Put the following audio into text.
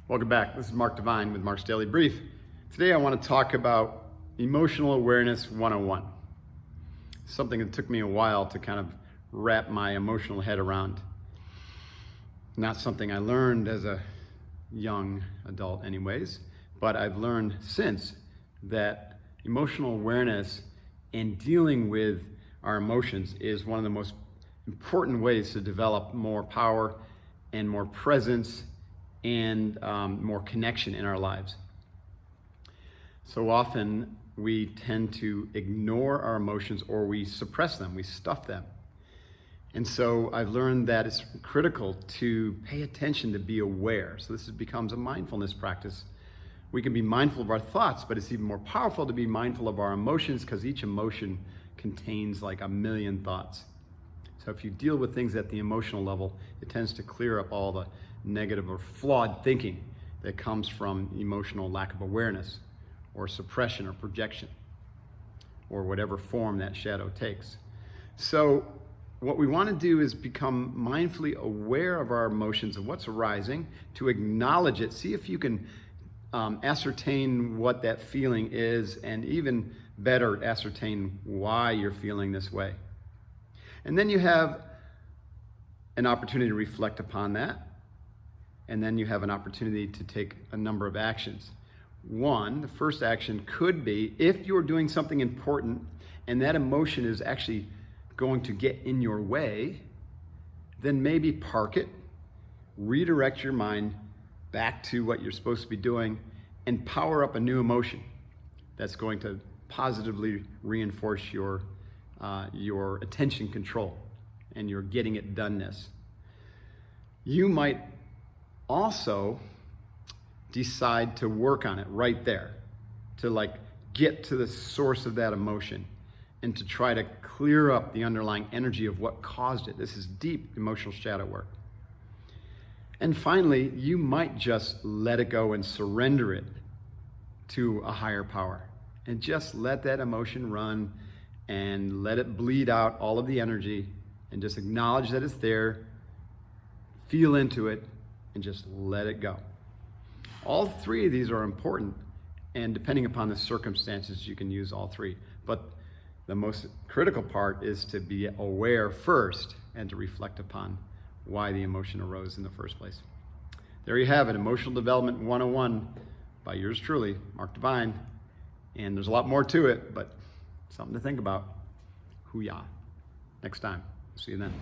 Welcome back. This is Mark Devine with Mark's Daily Brief. Today I want to talk about Emotional Awareness 101. Something that took me a while to kind of wrap my emotional head around. Not something I learned as a young adult anyways, but I've learned since that emotional awareness and dealing with our emotions is one of the most important ways to develop more power and more presence and more connection in our lives. So often we tend to ignore our emotions, or we suppress them, we stuff them. And so I've learned that it's critical to pay attention, to be aware. So this becomes a mindfulness practice. We can be mindful of our thoughts, but it's even more powerful to be mindful of our emotions, because each emotion contains like a million thoughts. So if you deal with things at the emotional level, it tends to clear up all the negative or flawed thinking that comes from emotional lack of awareness, or suppression, or projection, or whatever form that shadow takes. So what we want to do is become mindfully aware of our emotions, of what's arising, to acknowledge it, see if you can ascertain what that feeling is, and even better, ascertain why you're feeling this way. And then you have an opportunity to reflect upon that. And then you have an opportunity to take a number of actions. One, the first action could be, if you're doing something important and that emotion is actually going to get in your way, then maybe park it, redirect your mind back to what you're supposed to be doing, and power up a new emotion that's going to positively reinforce your attention control and your getting it doneness. You might also decide to work on it right there, to get to the source of that emotion and to try to clear up the underlying energy of what caused it. This is deep emotional shadow work. And finally, you might just let it go and surrender it to a higher power, and just let that emotion run and let it bleed out all of the energy, and just acknowledge that it's there, feel into it, and just let it go. All three of these are important, and depending upon the circumstances, you can use all three. But the most critical part is to be aware first and to reflect upon why the emotion arose in the first place. There you have it, Emotional Development 101 by yours truly, Mark Devine. And there's a lot more to it, but something to think about. Hoo-yah. Next time. See you then.